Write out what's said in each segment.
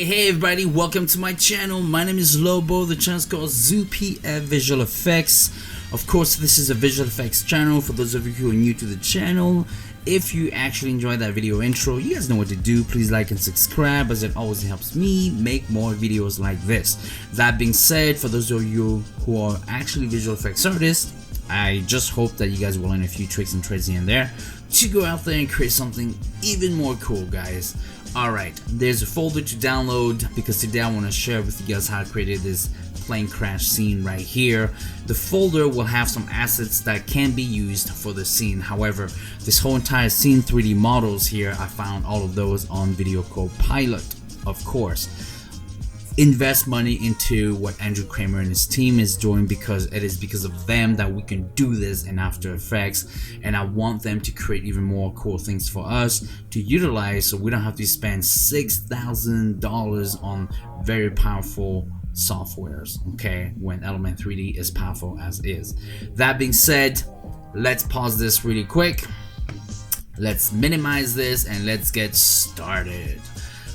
Hey everybody, welcome to my channel. My name is Lobo. The channel is called ZooPF Visual Effects. Of course, this is a visual effects channel for those of you who are new to the channel. If you actually enjoyed that video intro, you guys know what to do. Please like and subscribe, as it always helps me make more videos like this. That being said, for those of you who are actually visual effects artists, I just hope that you guys will learn a few tricks and trades here and there to go out there and create something even more cool, guys. Alright, there's a folder to download because today I want to share with you guys how I created this plane crash scene right here. The folder will have some assets that can be used for the scene. However, this whole entire scene 3D models here, I found all of those on Videocopilot, of course. Invest money into what Andrew Kramer and his team is doing, because it is because of them that we can do this in After Effects, and I want them to create even more cool things for us to utilize, so we don't have to spend $6,000 on very powerful softwares, okay, when Element 3D is powerful as is. That being said, let's pause this really quick, let's minimize this, and let's get started.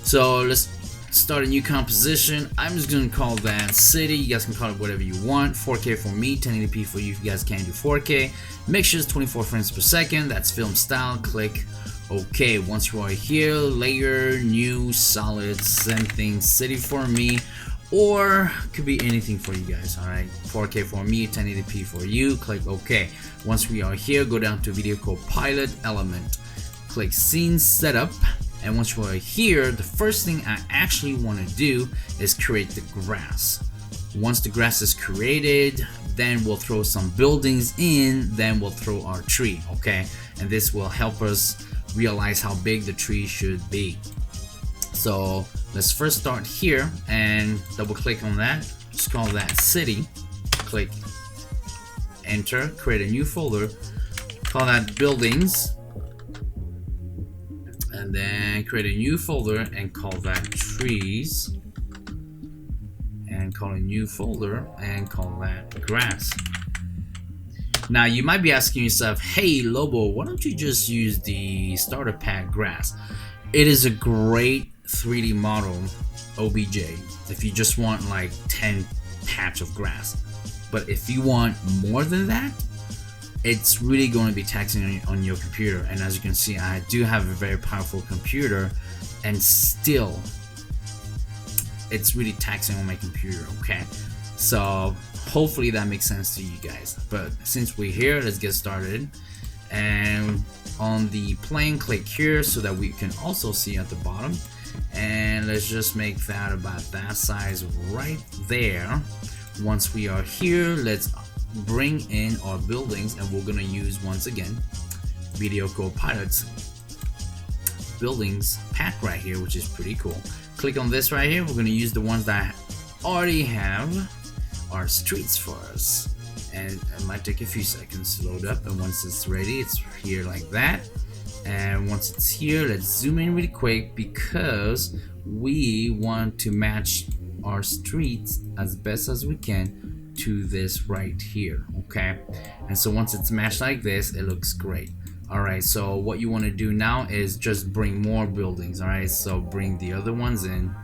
So let's start a new composition. I'm just gonna call that city. You guys can call it whatever you want. 4K for me, 1080p for you if you guys can't do 4K. Make sure it's 24 frames per second. That's film style. Click OK. Once you are here, layer, new, solid, same thing, city for me, or could be anything for you guys. All right, 4K for me, 1080p for you. Click OK. Once we are here, go down to Videocopilot element. Click scene setup. And once we're here, the first thing I actually want to do is create the grass. Once the grass is created, then we'll throw some buildings in, then we'll throw our tree, okay? And this will help us realize how big the tree should be. So let's first start here and double click on that. Just call that city. Click enter, create a new folder, call that buildings. And then create a new folder and call that trees, and call a new folder and call that grass. Now you might be asking yourself, hey Lobo, why don't you just use the starter pack grass? It is a great 3D model OBJ if you just want like 10 patch of grass, but if you want more than that, it's really going to be taxing on your computer. And as you can see, I do have a very powerful computer, and still it's really taxing on my computer, okay? So hopefully that makes sense to you guys. But since we're here, let's get started. And on the plane, click here so that we can also see at the bottom, and let's just make that about that size right there. Once we are here, let's bring in our buildings, and we're gonna use once again Videocopilot's buildings pack right here, which is pretty cool. Click on this right here. We're gonna use the ones that already have our streets for us, and it might take a few seconds to load up, and once it's ready, it's here like that. And once it's here, let's zoom in really quick because we want to match our streets as best as we can to this right here, okay? And so once it's matched like this, it looks great. All right, so what you want to do now is just bring more buildings. All right, so bring the other ones in.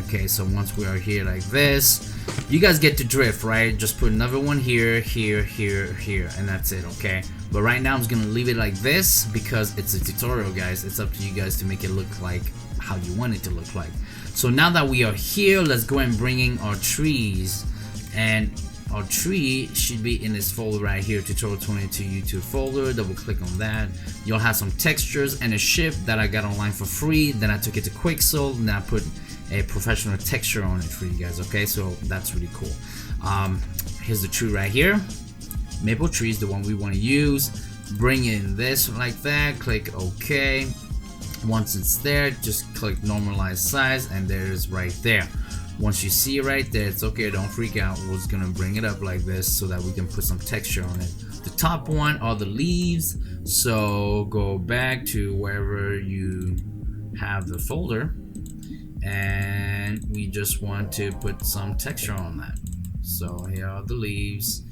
Okay, so once we are here like this, you guys get to drift, right? Just put another one here, here, here, here, and that's it, okay? But right now I'm just gonna leave it like this because it's a tutorial, guys. It's up to you guys to make it look like how you want it to look like. So now that we are here, let's go and bring in our trees, and our tree should be in this folder right here, tutorial 22 YouTube folder. Double click on that. You'll have some textures and a ship that I got online for free. Then I took it to Quixel, and I put a professional texture on it for you guys, okay? So that's really cool. Here's the tree right here. Maple tree is the one we want to use. Bring in this like that, click OK. Once it's there, just click normalize size, and there's right there. Once you see it right there, it's okay, don't freak out. We're just gonna bring it up like this so that we can put some texture on it. The top one are the leaves, so go back to wherever you have the folder, and we just want to put some texture on that. So here are the leaves.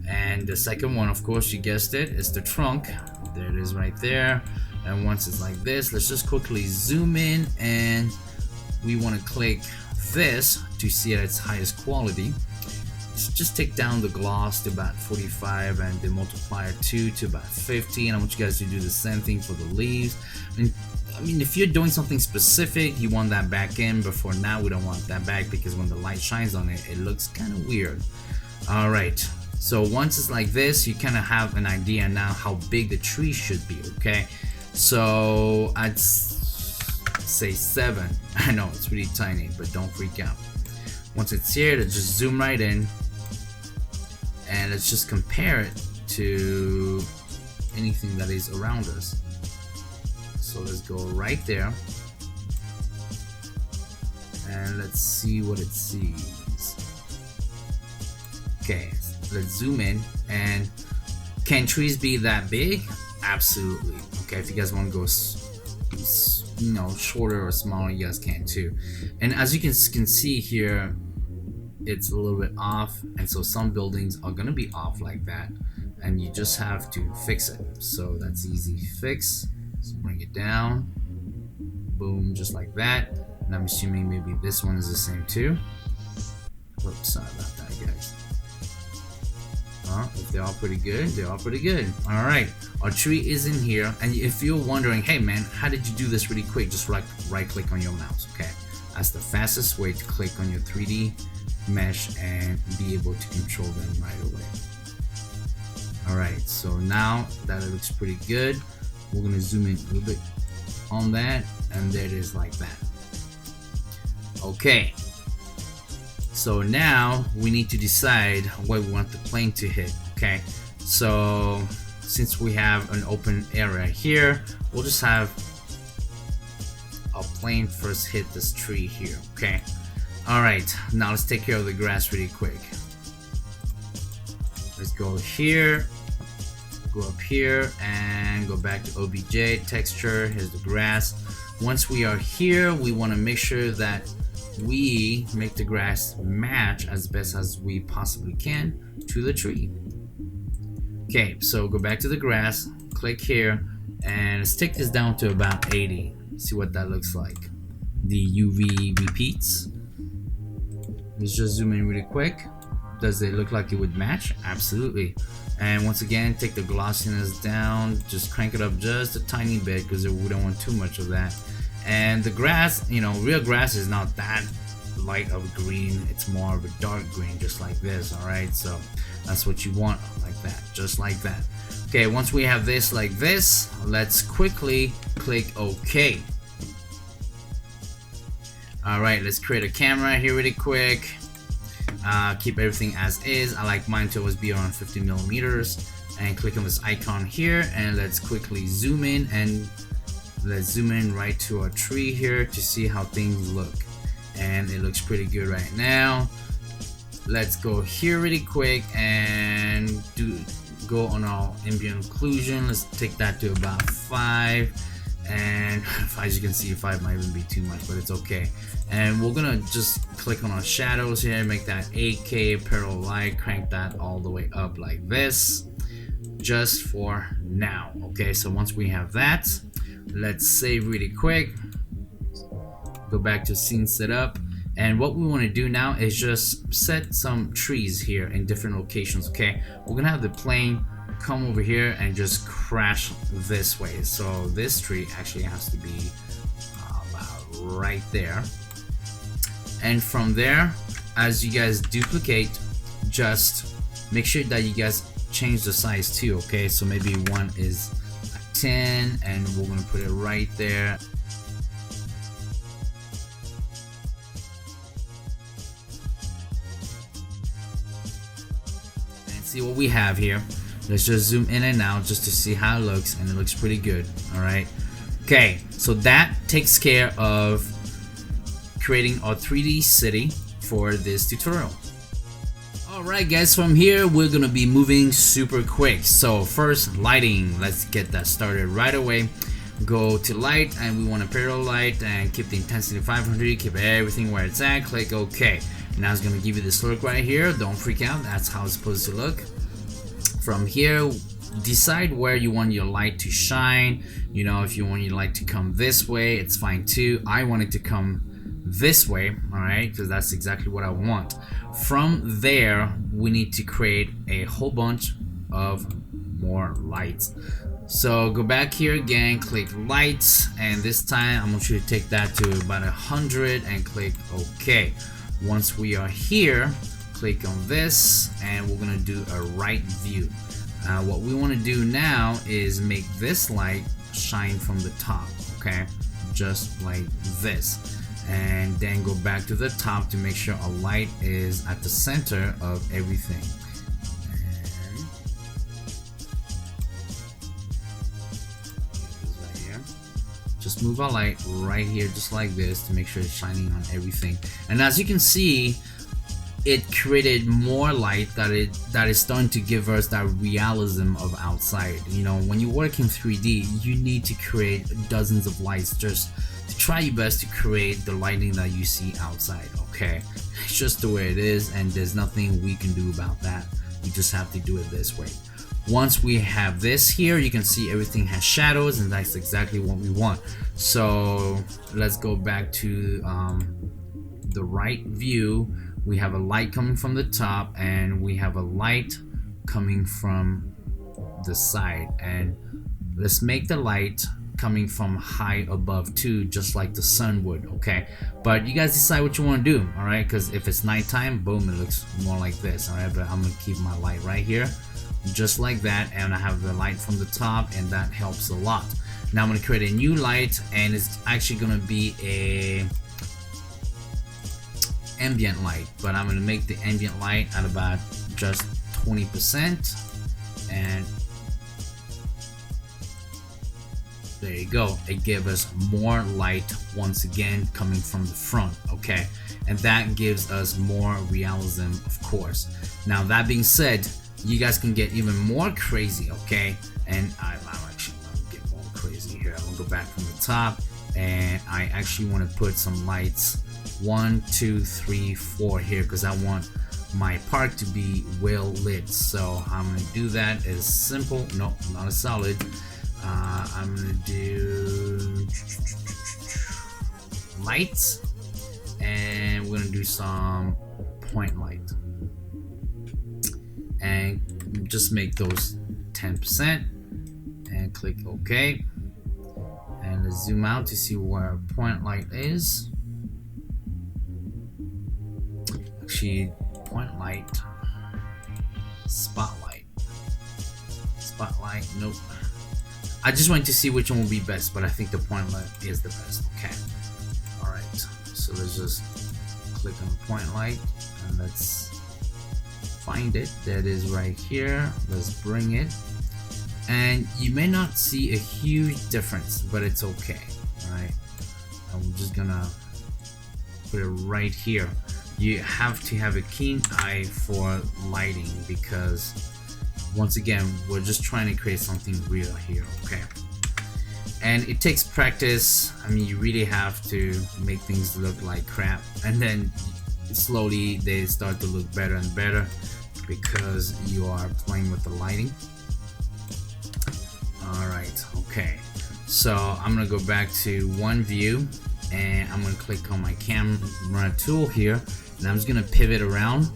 And the second one, of course, you guessed it, is the trunk. There it is right there. And once it's like this, let's just quickly zoom in, and we want to click this to see at its highest quality. Just take down the gloss to about 45 and the multiplier 2 to about 50, and I want you guys to do the same thing for the leaves. I mean, if you're doing something specific, you want that back in, but for now we don't want that back because when the light shines on it, it looks kind of weird. Alright, so once it's like this, you kind of have an idea now how big the tree should be, okay? So I'd say 7. I know it's really tiny, but don't freak out. Once it's here, let's just zoom right in, and let's just compare it to anything that is around us. So let's go right there, and let's see what it sees. Okay, let's zoom in. And can trees be that big? Absolutely. Okay, if you guys want to go shorter or smaller, you guys can too. And as you can see here, it's a little bit off, and so some buildings are gonna be off like that, and you just have to fix it. So that's easy fix. So bring it down, boom, just like that. And I'm assuming maybe this one is the same too. Whoops, sorry about that, guys. If they're all pretty good, they're all pretty good. All right, our tree is in here, and if you're wondering, hey man, how did you do this really quick? Just right click on your mouse. Okay, that's the fastest way to click on your 3D mesh and be able to control them right away. All right, so now that it looks pretty good, we're gonna zoom in a little bit on that, and there it is like that. Okay, so now we need to decide where we want the plane to hit. Okay, so since we have an open area here, we'll just have a plane first hit this tree here. Okay, all right, now let's take care of the grass really quick. Let's go here, go up here, and go back to OBJ texture. Here's the grass. Once we are here, we want to make sure that we make the grass match as best as we possibly can to the tree. Okay, so go back to the grass, click here, and let's take this down to about 80. See what that looks like. The UV repeats. Let's just zoom in really quick. Does it look like it would match? Absolutely. And once again, take the glossiness down, just crank it up just a tiny bit because we don't want too much of that. And the grass, real grass is not that light of green, it's more of a dark green, just like this. All right, so that's what you want, like that, just like that. Okay, once we have this like this, let's quickly click OK. All right, let's create a camera here really quick. Keep everything as is. I like mine to always be around 50 millimeters, and click on this icon here, and let's quickly zoom in, and let's zoom in right to our tree here to see how things look. And it looks pretty good right now. Let's go here really quick and go on our ambient occlusion. Let's take that to about 5, and as you can see, 5 might even be too much, but it's okay. And we're gonna just click on our shadows here, make that 8K parallel light, crank that all the way up like this, just for now. Okay, so once we have that, let's save really quick, go back to scene setup, and what we want to do now is just set some trees here in different locations. Okay, we're gonna have the plane come over here and just crash this way, so this tree actually has to be about right there. And from there, as you guys duplicate, just make sure that you guys change the size too. Okay, so maybe one is 10, and we're gonna put it right there. And see what we have here. Let's just zoom in and out just to see how it looks, and it looks pretty good. All right, okay, so that takes care of creating our 3D city for this tutorial. Alright guys, from here we're gonna be moving super quick. So first, lighting. Let's get that started right away. Go to light, and we want a parallel light, and keep the intensity 500, keep everything where it's at, click OK. Now it's gonna give you this look right here. Don't freak out, that's how it's supposed to look. From here, decide where you want your light to shine. You know, if you want your light to come this way, it's fine too. I want it to come this way, all right, because that's exactly what I want. From there, we need to create a whole bunch of more lights. So go back here again, click lights, and this time I want you to take that to about 100 and click OK. Once we are here, click on this, and we're gonna do a right view. What we want to do now is make this light shine from the top, okay, just like this, and then go back to the top to make sure a light is at the center of everything. And right here, just move our light right here just like this to make sure it's shining on everything. And as you can see, it created more light that is starting to give us that realism of outside. You know, when you work in 3D, you need to create dozens of lights just to try your best to create the lighting that you see outside, okay? It's just the way it is, and there's nothing we can do about that. We just have to do it this way. Once we have this here, you can see everything has shadows, and that's exactly what we want. So let's go back to the right view. We have a light coming from the top, and we have a light coming from the side, and let's make the light coming from high above too, just like the sun would, okay? But you guys decide what you want to do, all right? Because if it's nighttime, boom, it looks more like this, all right? But I'm gonna keep my light right here just like that, and I have the light from the top, and that helps a lot. Now I'm gonna create a new light, and it's actually gonna be a ambient light, but I'm going to make the ambient light at about just 20%, and there you go. It gave us more light once again coming from the front, okay, and that gives us more realism, of course. Now that being said, you guys can get even more crazy, okay, and I'm actually going to get more crazy here. I'm going to go back from the top, and I actually want to put some lights 1, 2, 3, 4 here, because I want my park to be well lit. So I'm gonna do that as simple, no, not a solid. I'm gonna do lights, and we're gonna do some point light, and just make those 10%, and click OK, and let's zoom out to see where point light is. Actually, point light, spotlight, nope. I just wanted to see which one will be best, but I think the point light is the best, okay. Alright, so let's just click on point light, and let's find it. There it is right here. Let's bring it, and you may not see a huge difference, but it's okay, alright. I'm just gonna put it right here. You have to have a keen eye for lighting, because once again, we're just trying to create something real here, okay? And it takes practice. I mean, you really have to make things look like crap, and then slowly they start to look better and better because you are playing with the lighting. Alright, okay. So I'm gonna go back to one view, and I'm gonna click on my camera tool here, and I'm just gonna pivot around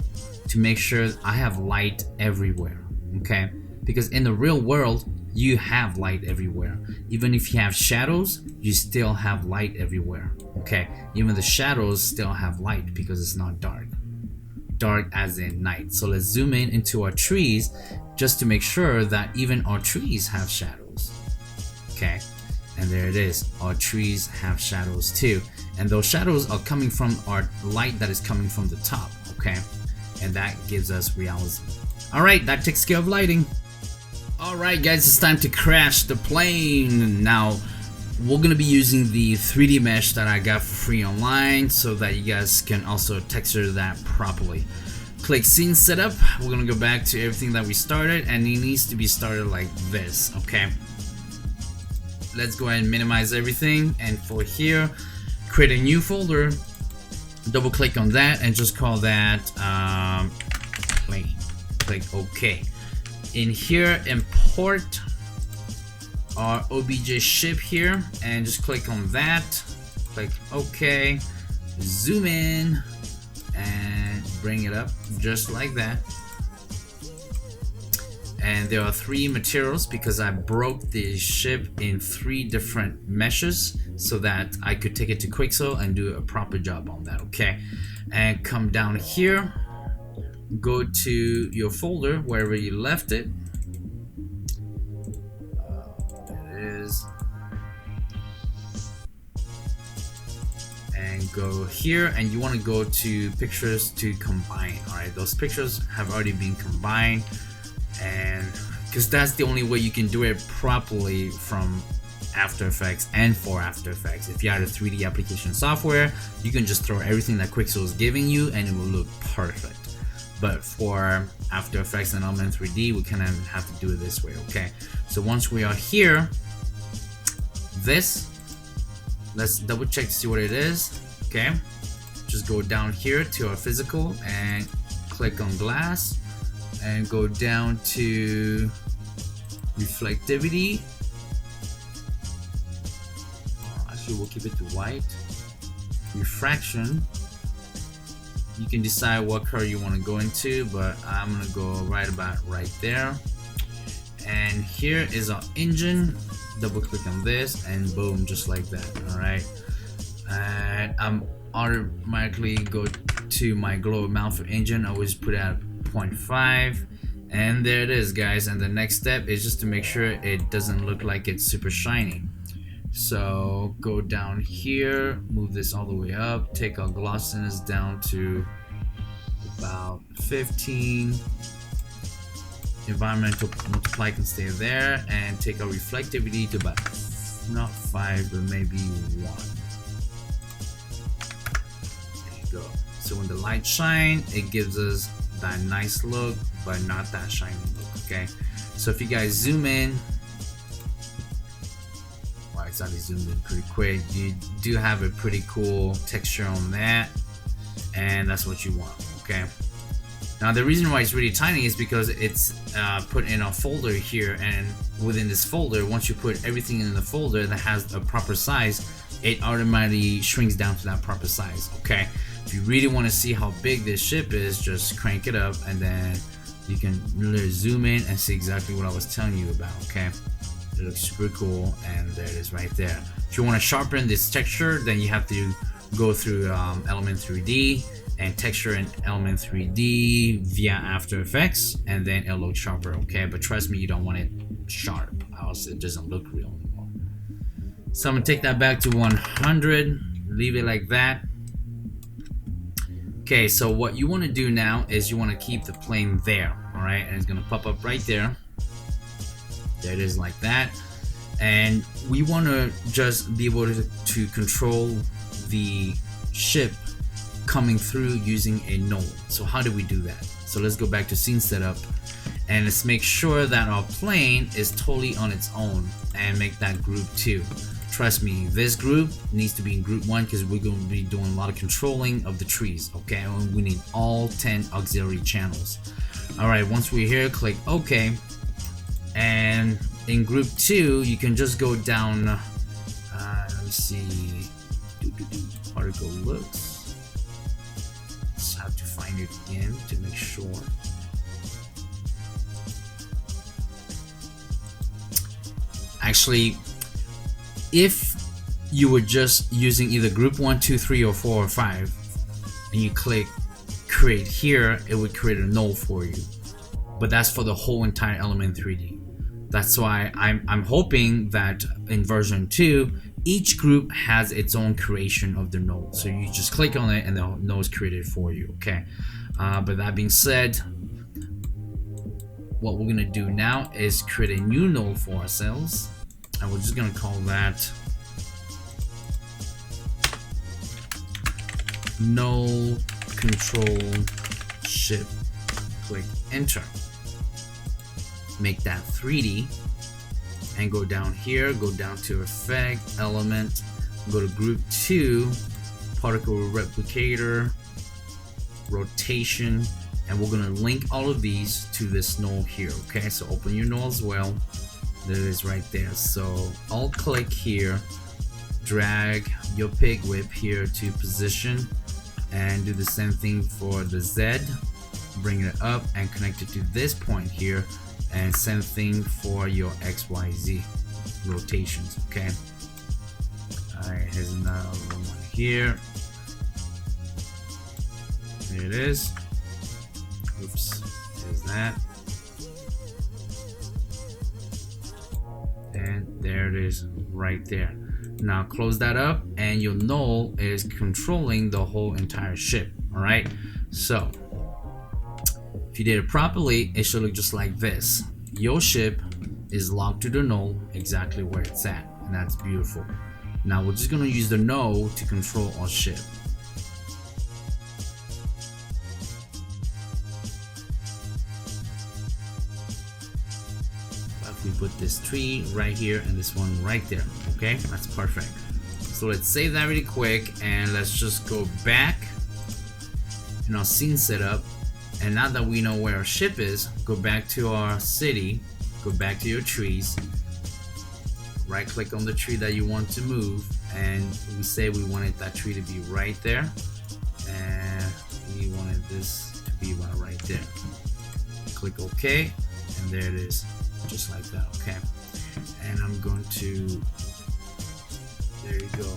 to make sure I have light everywhere, okay? Because in the real world, you have light everywhere. Even if you have shadows, you still have light everywhere, okay? Even the shadows still have light because it's not dark. Dark as in night. So let's zoom in into our trees just to make sure that even our trees have shadows, okay? And there it is, our trees have shadows too, and those shadows are coming from our light that is coming from the top, okay? And that gives us realism. Alright, that takes care of lighting. Alright guys, it's time to crash the plane. Now we're gonna be using the 3D mesh that I got for free online, so that you guys can also texture that properly. Click scene setup. We're gonna go back to everything that we started, and it needs to be started like this, okay? Let's go ahead and minimize everything, and for here, create a new folder, double click on that, and just call that plane. Click OK. In here, import our OBJ ship here, and just click on that, click OK, zoom in and bring it up just like that. And there are 3 materials because I broke the ship in 3 different meshes so that I could take it to Quixel and do a proper job on that. Okay, and come down here, go to your folder wherever you left it. There it is. And go here, and you want to go to pictures to combine. All right, those pictures have already been combined, and because that's the only way you can do it properly from After Effects and for After Effects. If you have a 3D application software, you can just throw everything that Quixel is giving you and it will look perfect. But for After Effects and Element 3D, we kind of have to do it this way. Okay, so once we are here, let's double check to see what it is. Okay, just go down here to our physical and click on glass and go down to reflectivity. Actually, we'll keep it to white. Refraction, you can decide what color you want to go into, but I'm gonna go right there. And here is our engine. Double click on this and boom, just like that. All right, and I'm automatically go to my glow amount for engine. I always put it at 0.5, and there it is, guys. And the next step is just to make sure it doesn't look like it's super shiny. So go down here, move this all the way up, take our glossiness down to about 15. Environmental multiply can stay there, and take our reflectivity to about not 5 but maybe 1. There you go. So when the light shine, it gives us that nice look but not that shiny look. Okay, so if you guys zoom in, wow, it's already zoomed in pretty quick. You do have a pretty cool texture on that, and that's what you want. Okay, now the reason why it's really tiny is because it's put in a folder here, and within this folder, once you put everything in the folder that has a proper size, it automatically shrinks down to that proper size. Okay, if you really want to see how big this ship is, just crank it up, and then you can really zoom in and see exactly what I was telling you about. Okay, it looks super cool, and there it is right there. If you want to sharpen this texture, then you have to go through Element 3D and texture in Element 3D via After Effects, and then it'll look sharper. Okay, but trust me, you don't want it sharp, else it doesn't look real anymore. So I'm gonna take that back to 100, leave it like that. Okay, so what you want to do now is you want to keep the plane there. All right, and it's gonna pop up right there. There it is, like that. And we want to just be able to control the ship coming through using a node. So how do we do that? So let's go back to scene setup, and let's make sure that our plane is totally on its own and make that group 2. Trust me, this group needs to be in group 1 because we're going to be doing a lot of controlling of the trees. Okay, and we need all 10 auxiliary channels. All right, once we're here, click OK, and in group 2 you can just go down. Let me see, particle looks. Have to find it again to make sure. Actually, if you were just using either group 1, 2, 3, or 4 or 5, and you click create here, it would create a node for you. But that's for the whole entire Element 3D. That's why I'm hoping that in version 2, each group has its own creation of the node. So you just click on it and the node is created for you. Okay. But that being said, what we're gonna do now is create a new node for ourselves, and we're just gonna call that node control ship. Click enter. Make that 3D. And go down here, go down to effect, element, go to group 2, particle replicator, rotation, and we're gonna link all of these to this null here. Okay, so open your null as well. There it is right there. So I'll click here, drag your pig whip here to position, and do the same thing for the Z. Bring it up and connect it to this point here, and same thing for your XYZ rotations. Okay, alright, here's another one here. There it is. Oops, there's that. And there it is right there. Now close that up, and your null is controlling the whole entire ship. Alright, so if you did it properly, it should look just like this. Your ship is locked to the null exactly where it's at, and that's beautiful. Now we're just gonna use the null to control our ship. If we put this tree right here and this one right there, okay, that's perfect. So let's save that really quick, and let's just go back in our scene setup. And now that we know where our ship is, go back to our city, go back to your trees, right click on the tree that you want to move, and we say we wanted that tree to be right there, and we wanted this to be right there. Click OK, and there it is, just like that. Okay, and I'm going to, there you go.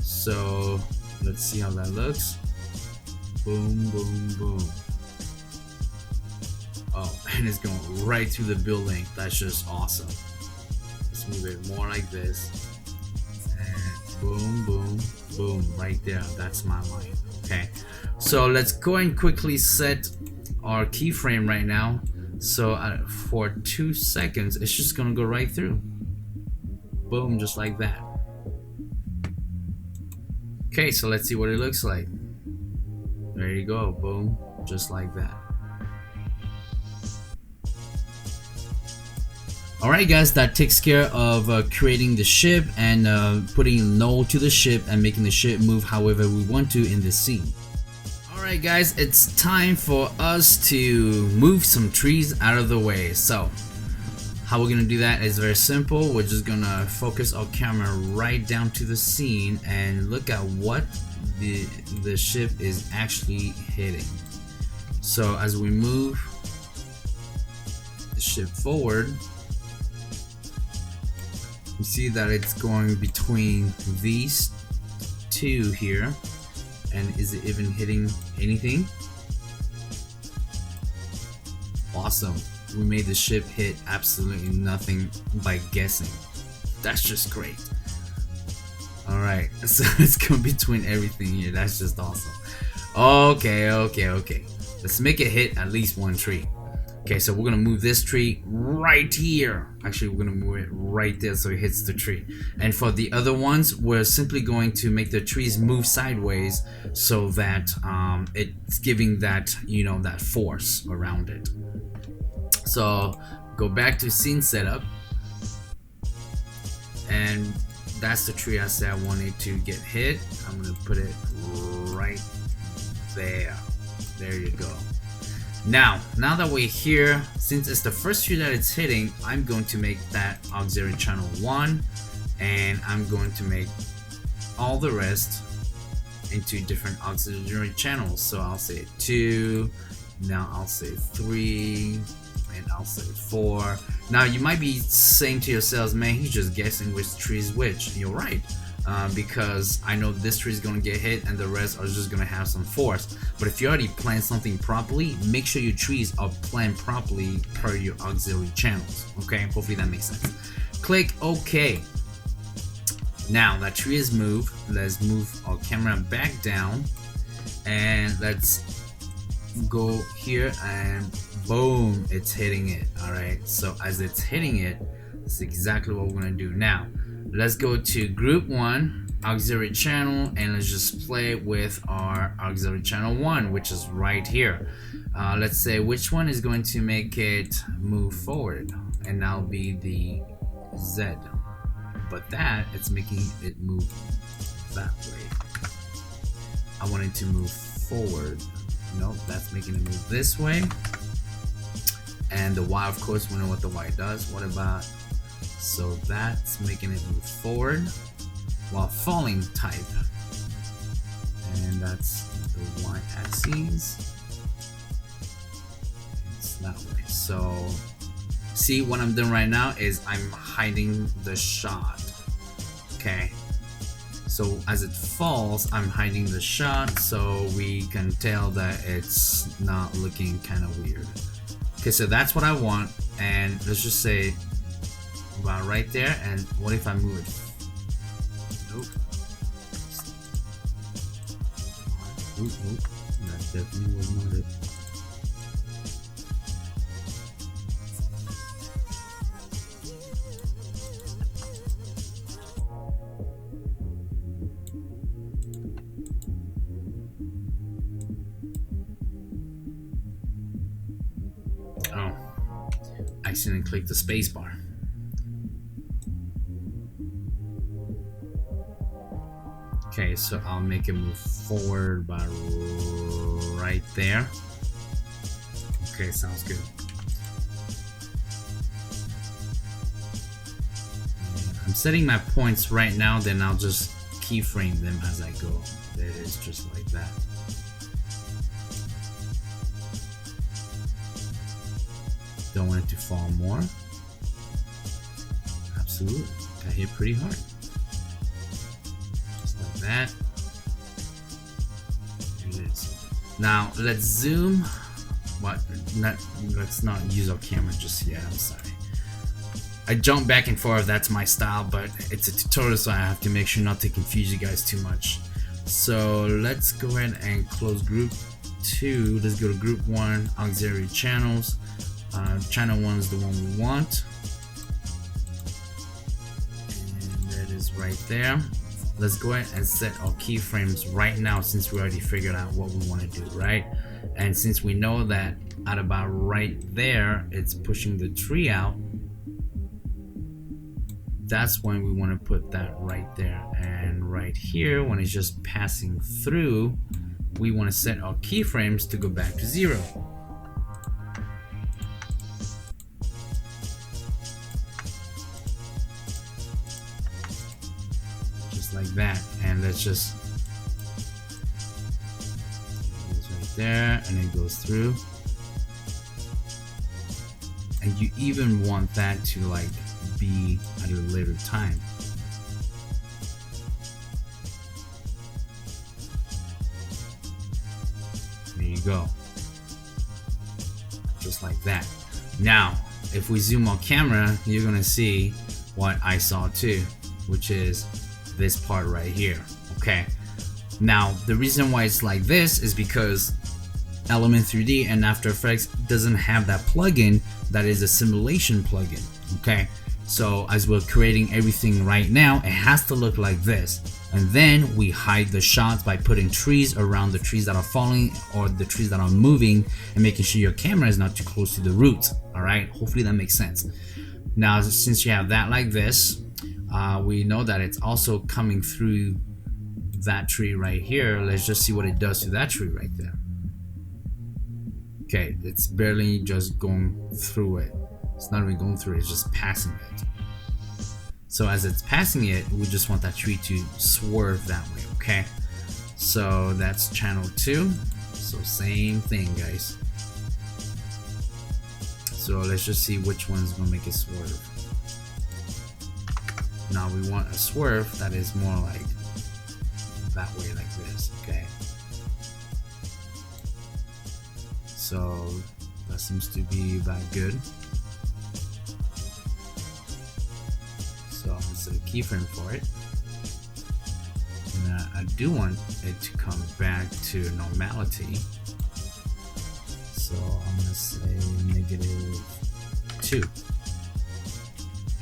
So let's see how that looks. Boom, boom, boom. Oh, and it's going right through the building. That's just awesome. Let's move it more like this. And boom, boom, boom, right there. That's my line. Okay, so let's go and quickly set our keyframe right now. So for 2 seconds, it's just gonna go right through. Boom, just like that. Okay, so let's see what it looks like. There you go, boom, just like that. Alright guys, that takes care of creating the ship and putting null to the ship and making the ship move however we want to in this scene. Alright guys, it's time for us to move some trees out of the way. So how we're gonna do that is very simple. We're just gonna focus our camera right down to the scene and look at what the ship is actually hitting. So as we move the ship forward, you see that it's going between these two here. And is it even hitting anything? Awesome. We made the ship hit absolutely nothing by guessing. That's just great. Alright, so it's going between everything here. That's just awesome. Okay. Let's make it hit at least one tree. Okay, so we're gonna move this tree right here. Actually, we're gonna move it right there so it hits the tree. And for the other ones, we're simply going to make the trees move sideways so that it's giving that, you know, that force around it. So go back to scene setup, and that's the tree I said I wanted to get hit. I'm gonna put it right there. There you go. Now that we're here, since it's the first tree that it's hitting, I'm going to make that auxiliary channel 1, and I'm going to make all the rest into different auxiliary channels. So I'll say 2, now I'll say 3, and I'll say 4. Now you might be saying to yourselves, man, he's just guessing which tree is which. You're right. Because I know this tree is going to get hit and the rest are just going to have some force. But if you already planned something properly, make sure your trees are planned properly per your auxiliary channels. Okay, hopefully that makes sense. Click OK. Now that tree is moved, let's move our camera back down, and let's go here, and boom, it's hitting it. Alright, so as it's hitting it, that's exactly what we're going to do. Now let's go to group 1 auxiliary channel, and let's just play with our auxiliary channel 1, which is right here. Let's say which one is going to make it move forward, and that'll be the Z. But that, it's making it move that way. I want it to move forward Nope, that's making it move this way. And the Y, of course, we know what the Y does. What about, so that's making it move forward while falling type. And that's the Y axis. It's that way. So see, what I'm doing right now is I'm hiding the shot. Okay. So as it falls, I'm hiding the shot so we can tell that it's not looking kind of weird. Okay, so that's what I want, and let's just say about right there. And what if I move it? Nope. Nope. That definitely was not it. Oh, I accidentally clicked the space bar. Okay, so I'll make it move forward by right there. Okay, sounds good. I'm setting my points right now, then I'll just keyframe them as I go. There it is, just like that. Don't want it to fall more. Absolutely. Got hit pretty hard. Just like that. There it is. Now let's zoom. Let's not use our camera just yet. I'm sorry. I jump back and forth. That's my style, but it's a tutorial, so I have to make sure not to confuse you guys too much. So let's go ahead and close group 2. Let's go to group 1, auxiliary channels. Channel 1 is the one we want, and that is right there. Let's go ahead and set our keyframes right now, since we already figured out what we want to do, right? And since we know that at about right there it's pushing the tree out, that's when we want to put that right there. And right here, when it's just passing through, we want to set our keyframes to go back to 0. Like that. And let's just, it's right there, and it goes through. And you even want that to like be at a later time. There you go, just like that. Now if we zoom on camera, you're gonna see what I saw too, which is this part right here. Okay, now the reason why it's like this is because Element 3D and After Effects doesn't have that plugin that is a simulation plugin. Okay, so as we're creating everything right now, it has to look like this, and then we hide the shots by putting trees around the trees that are falling or the trees that are moving, and making sure your camera is not too close to the roots. All right, hopefully that makes sense. Now since you have that like this, we know that it's also coming through that tree right here. Let's just see what it does to that tree right there. Okay, it's barely just going through it. It's not even going through it, it's just passing it. So as it's passing it, we just want that tree to swerve that way. Okay, so that's channel 2. So same thing, guys. So let's just see which one's gonna make it swerve. Now we want a swerve that is more like that way, like this. Okay, so that seems to be about good. So I'm gonna set a keyframe for it, and I do want it to come back to normality. So I'm gonna say -2.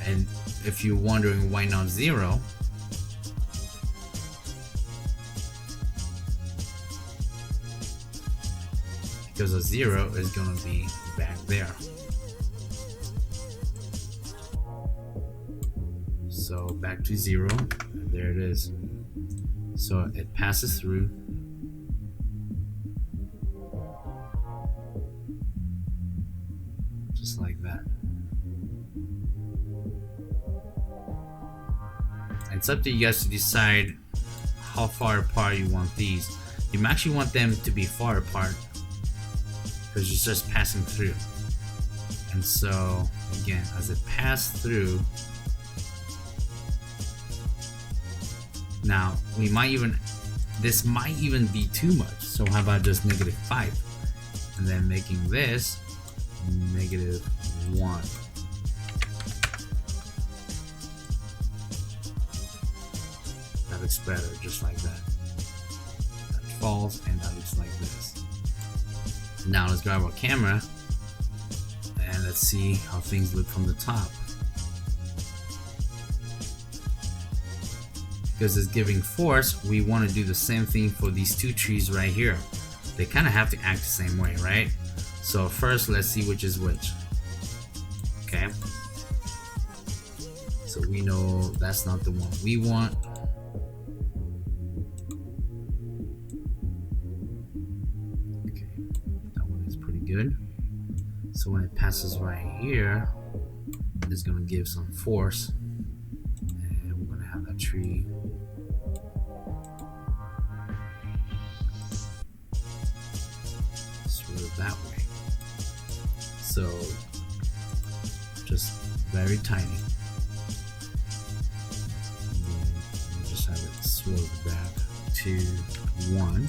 And if you're wondering why not 0, because a 0 is gonna be back there. So back to 0, and there it is. So it passes through, like that. It's up to you guys to decide how far apart you want these. You actually want them to be far apart because it's just passing through. And so again, as it passed through, now we might even, this might even be too much. So how about just -5 and then making this -1. That looks better, just like that. That falls and that looks like this. Now let's grab our camera and let's see how things look from the top. Because it's giving force, we want to do the same thing for these two trees right here. They kind of have to act the same way, right? So first, let's see which is which. Okay. So we know that's not the one we want. Okay, that one is pretty good. So when it passes right here, it's going to give some force. And we're going to have that tree swerve that way. So just very tiny. And then we'll just have it swerve back to 1.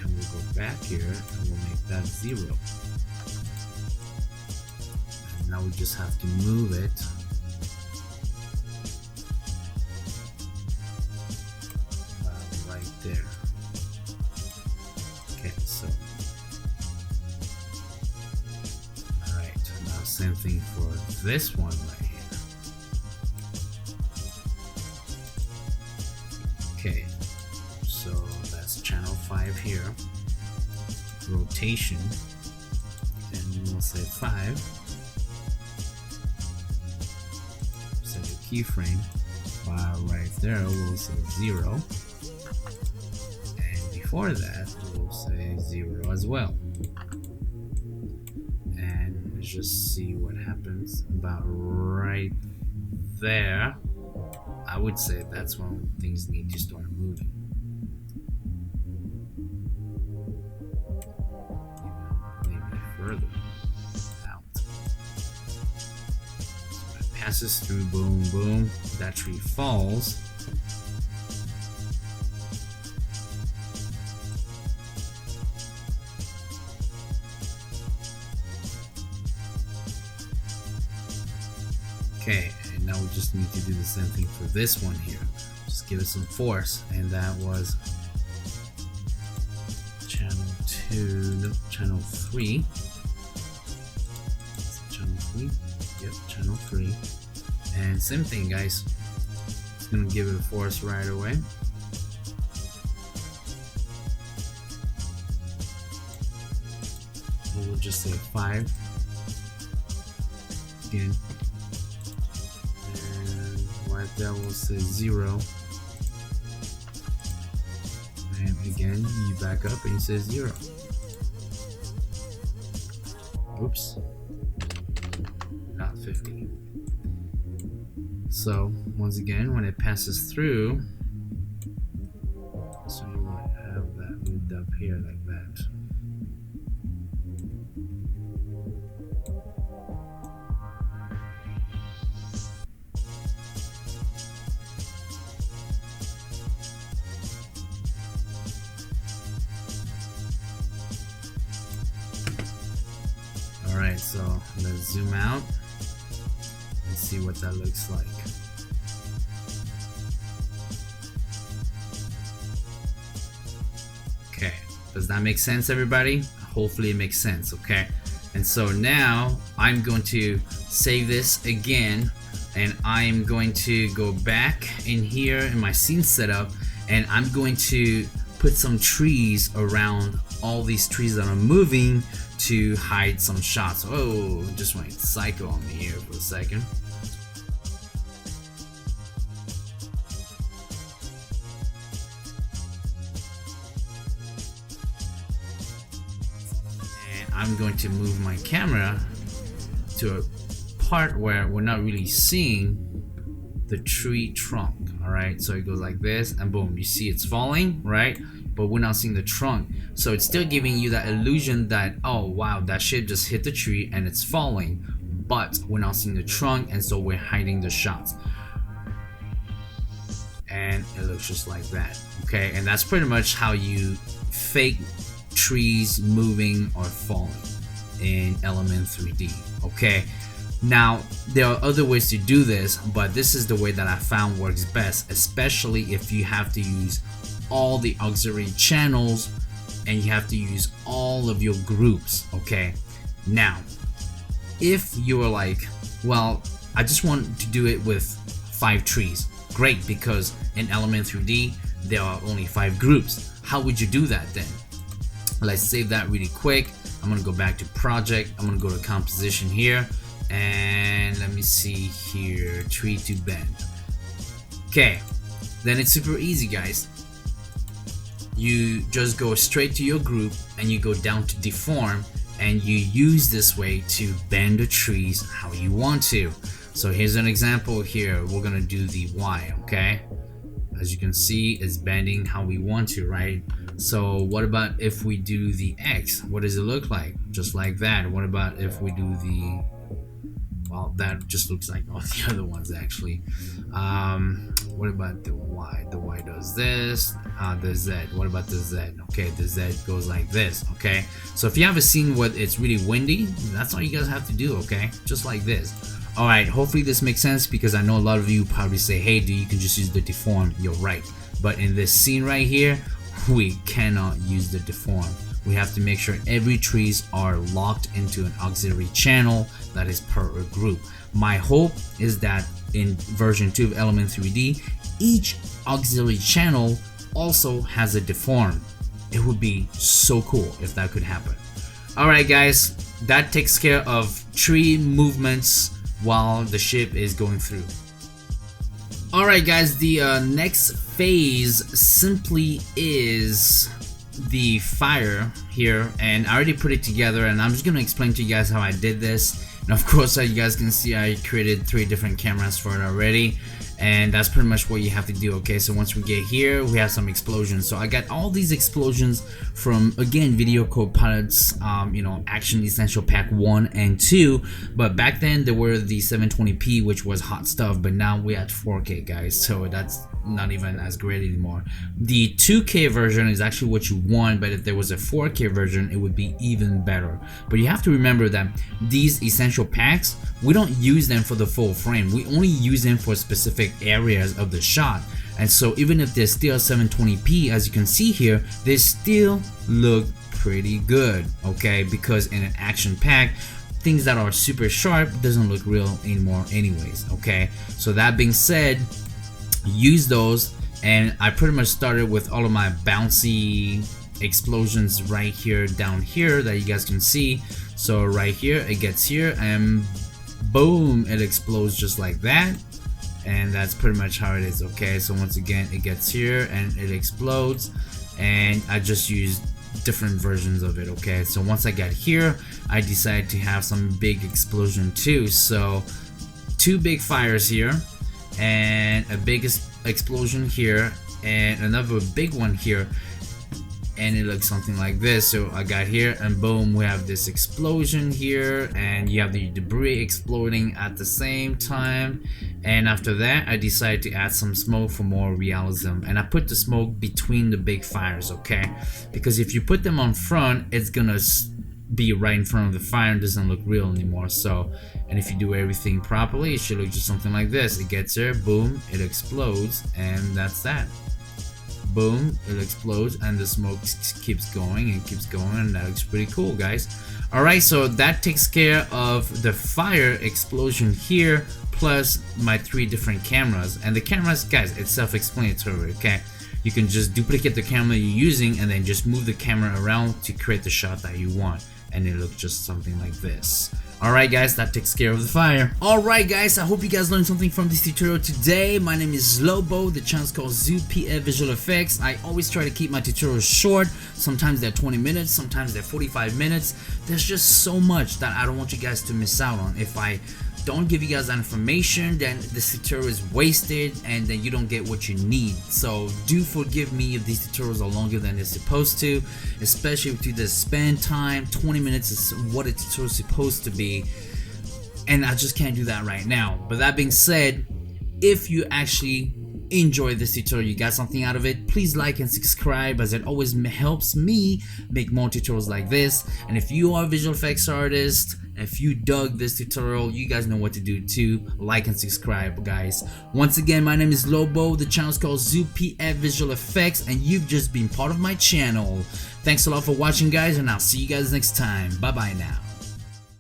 And we'll go back here and we'll make that 0. And now we just have to move it right there. Okay, so alright, now same thing for this one right here. Okay, so that's channel 5 here. Rotation, and we'll say 5. Set the keyframe. While right there we'll say 0. And before that we'll say 0 as well. And let's just see what happens about right there. I would say that's when things need to start moving. Maybe further out. So it passes through, boom, boom. That tree falls. Okay, and now we just need to do the same thing for this one here. Just give it some force, and that was channel 2, no, channel 3. Channel 3, yep, channel 3. And same thing, guys. It's gonna give it a force right away. We'll just say 5 again. Right there we'll say 0, and again you back up and you say 0. Oops, not 50. So once again, when it passes through, so you want to have that moved up here like that. Alright, so let's zoom out and see what that looks like. Okay, does that make sense, everybody? Hopefully it makes sense, okay? And so now I'm going to save this again, and I'm going to go back in here in my scene setup, and I'm going to put some trees around all these trees that are moving to hide some shots. Oh, just went psycho on me here for a second. And I'm going to move my camera to a part where we're not really seeing the tree trunk. All right, so it goes like this, and boom, you see it's falling, right? But we're not seeing the trunk, so it's still giving you that illusion that, oh wow, that shit just hit the tree and it's falling, but we're not seeing the trunk, and so we're hiding the shots. And it looks just like that. Okay, and that's pretty much how you fake trees moving or falling in Element 3D. Okay, now there are other ways to do this, but this is the way that I found works best, especially if you have to use all the auxiliary channels and you have to use all of your groups. Okay, now if you are like, well, I just want to do it with 5 trees, great, because in Element 3D there are only 5 groups. How would you do that then? Let's save that really quick. I'm gonna go back to project, I'm gonna go to composition here, and let me see here, tree to bend. Okay, then it's super easy, guys. You just go straight to your group and you go down to deform, and you use this way to bend the trees how you want to. So here's an example here. We're gonna do the Y, okay? As you can see, it's bending how we want to, right? So what about if we do the X? What does it look like? Just like that. What about if we do the, well, that just looks like all the other ones actually. What about the Y? The Y does this. The Z, what about the Z? Okay, the Z goes like this. Okay, so if you have a scene where it's really windy, that's all you guys have to do. Okay, just like this. Alright, hopefully this makes sense, because I know a lot of you probably say, hey dude, you can just use the deform. You're right, but in this scene right here, we cannot use the deform. We have to make sure every trees are locked into an auxiliary channel that is per group. My hope is that in version 2 of Element 3D, each auxiliary channel also has a deform. It would be so cool if that could happen. Alright guys, that takes care of tree movements while the ship is going through. Alright guys, the next phase simply is the fire here, and I already put it together, and I'm just gonna explain to you guys how I did this. And of course, you guys can see I created 3 different cameras for it already, and that's pretty much what you have to do. Okay, so once we get here, we have some explosions. So I got all these explosions from, again, Videocopilot's you know, Action Essential Pack 1 and 2, but back then there were the 720p, which was hot stuff, but now we at 4K, guys, so that's not even as great anymore. The 2K version is actually what you want, but if there was a 4K version, it would be even better. But you have to remember that these essential packs, we don't use them for the full frame. We only use them for specific areas of the shot. And so even if they're still 720p, as you can see here, they still look pretty good, okay? Because in an action pack, things that are super sharp doesn't look real anymore anyways, okay? So that being said, use those, and I pretty much started with all of my bouncy explosions right here down here that you guys can see. So right here, it gets here and boom, it explodes just like that, and that's pretty much how it is. Okay, so once again, it gets here and it explodes, and I just used different versions of it. Okay, so once I got here, I decided to have some big explosion too. So 2 big fires here, and a big explosion here, and another big one here, and it looks something like this. So I got here, and boom, we have this explosion here, and you have the debris exploding at the same time. And after that, I decided to add some smoke for more realism, and I put the smoke between the big fires, okay? Because if you put them on front, it's gonna be right in front of the fire and doesn't look real anymore. So, and if you do everything properly, it should look just something like this. It gets there, boom, it explodes, and that's that. Boom, it explodes, and the smoke keeps going and keeps going, and that looks pretty cool, guys. Alright, so that takes care of the fire explosion here, plus my 3 different cameras. And the cameras, guys, it's self-explanatory, okay? You can just duplicate the camera you're using and then just move the camera around to create the shot that you want, and it looks just something like this. Alright guys, that takes care of the fire. Alright guys, I hope you guys learned something from this tutorial today. My name is Lobo, the channel is called ZooPF Visual Effects. I always try to keep my tutorials short. Sometimes they're 20 minutes, sometimes they're 45 minutes. There's just so much that I don't want you guys to miss out on. If I don't give you guys that information, then this tutorial is wasted and then you don't get what you need. So do forgive me if these tutorials are longer than they're supposed to, especially if you just spend time. 20 minutes is what a tutorial is supposed to be, and I just can't do that right now. But that being said, if you actually enjoy this tutorial, you got something out of it, please like and subscribe, as it always helps me make more tutorials like this. And if you are a visual effects artist, if you dug this tutorial, you guys know what to do too. Like and subscribe, guys. Once again, my name is Lobo, the channel is called ZooPF Visual Effects, and you've just been part of my channel. Thanks a lot for watching, guys, and I'll see you guys next time. Bye bye now.